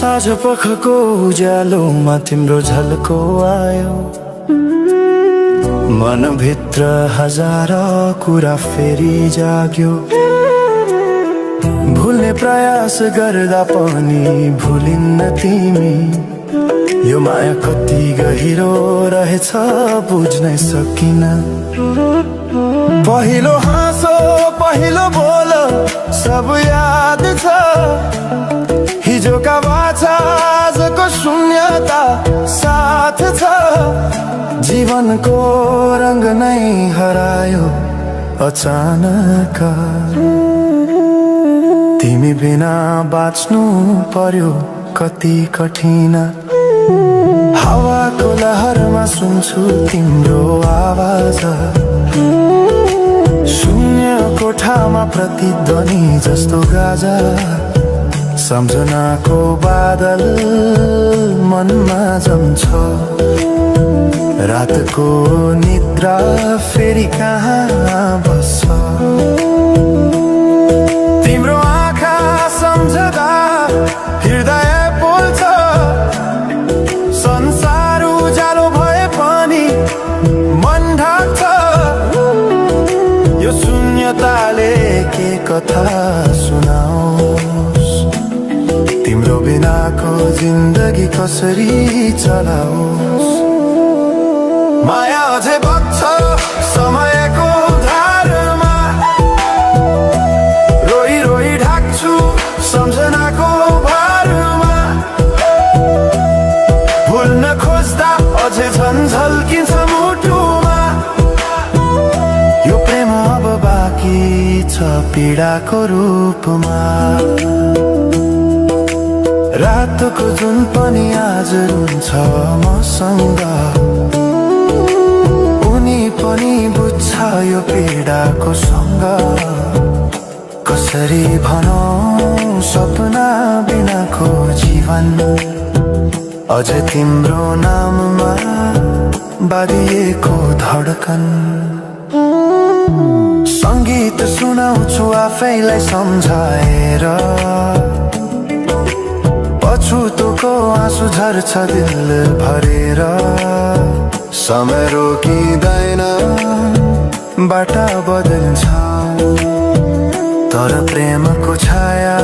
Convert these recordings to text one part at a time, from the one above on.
साँझ पखको उज्यालोमा तिम्रो झल्को आयो, मनभित्र हजार कुरा फेरि जाग्यो। भुल्ने प्रयास गर्दा पनि भुलिन्न तिमी, यो माया कति गहिरो रहेछ बुझ्नै सकिन। पहिलो हाँसो पहिलो बोल सब याद छ, हिजोका बाछा आजको शून्यता साथ छ। जीवनको रंग नै हरायो अचानक, तिमी बिना बाँच्नु पर्यो कति कठिन। हावाको लहरमा सुन्छु तिम्रो आवाज, शून्य कोठामा प्रतिध्वनि जस्तो गाजा। सम्झनाको बादल मनमा जम्छ, रातको निद्रा फेरि कहाँ बस्छ। तिम्रो आँखा सम्झदा हृदय पोल्छ, संसार उज्यालो भए पनि मन ढाक्छ। यो शून्यताले के कथा सुनाओस्, तिम्रो बिनाको जिन्दगी कसरी चलाओस्। माया अझै बग्छ समयको धारमा, रोई रोई ढाक्छु सम्झनाको भारमा। भुल्न खोज्दा अझै झन् झल्किन्छ मुटुमा, यो प्रेम अब बाँकी छ पीडाको रूपमा। रातको जुन पनि आज रुन्छ मसँग, उनी पनि बुझ्छ यो पीडाको सँग। कसरी भनौं सपना बिनाको जीवन, अझ तिम्रो नाममा बाँधिएको धडकन। संगीत सुनाउँछु आफैलाई सम्झाएर, पछुतोको आँसु झर्छ दिल भरेर। समय रोकिँदैन बाटा बदल्छ, तर प्रेमको छाया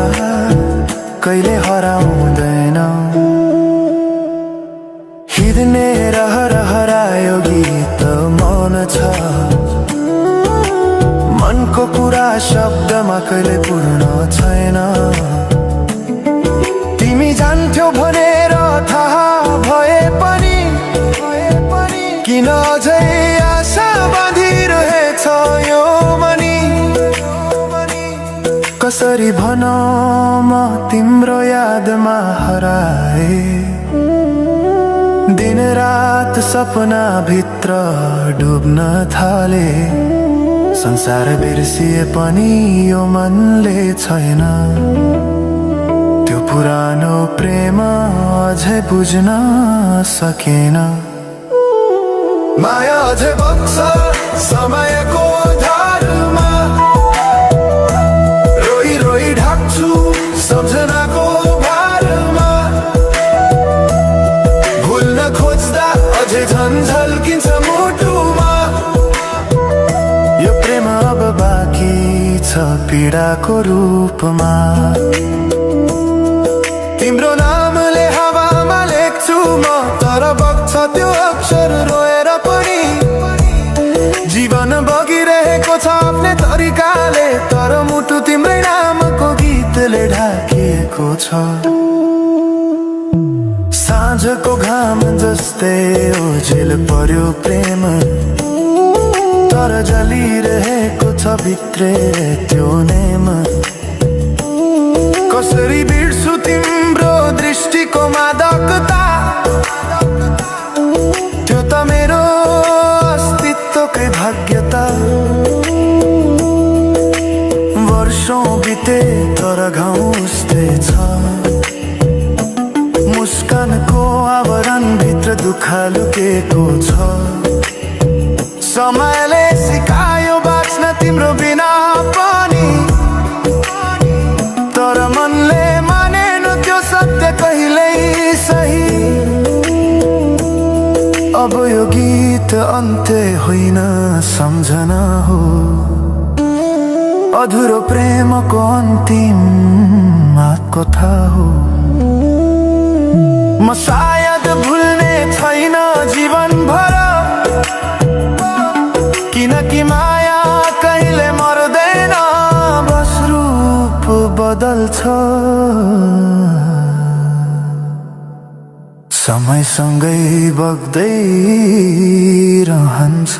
कहिले हराउँदैन। हिँड्ने रहर हरायो गीत मौन छ, मनको कुरा शब्दमा कहिले पूर्ण छैन। तिमी जान्थ्यौ भनेर थाहा भए पनि किन अझै आशा बाँधिरहेछ यो मनी। कसरी भनौं म तिम्रो यादमा हराए, दिन रात सपना भित्र डुब्न थाले। संसार बिर्सिए पनि यो मनले छैन, त्यो पुरानो प्रेम अझै बुझ्न सकेन। माया अझै बग्छ समयको धारमा, रोई रोई ढाक्छु सम्झनाको भारमा। भुल्न खोज्दा अझै झन् झल्किन्छ मुटुमा, यो प्रेम अब बाँकी छ पीडाको रूपमा। तिम्रो नामले हावामा लेख्छु म, तर बग्छ त्यो अक्षर रोएर पनि। जीवन बगिरहेको छ आफ्नै तरिकाले, तर मुटु तिम्रै नामको गीतले ढाकिएको छ। साँझको घाम जस्तै ओझेल पर्यो प्रेम, तर जलिरहेको छ भित्रै त्यो नेम। कसरी बिर्सु तिम्रो दृष्टिको मादकता, त्यो त मेरो अस्तित्वकै भाग्यता। वर्षौं बिते तर घाउ उस्तै छ, मुस्कानको आवरण भित्र दुःख लुकेको छ। समयले सिकायो बाँच्न तिम्रो बिना पनि, तर मनले मानेन त्यो सत्य कहिले। सही अब यो गीत अन्त्य होइन सम्झना हो अधुरो प्रेमको अन्तिम कथा हो म सायद भुल्ने छैन जीवन भर किनकि माया कहिले मर्दैन बस रूप बदल्छ समयसँगै बग्दै रहन्छ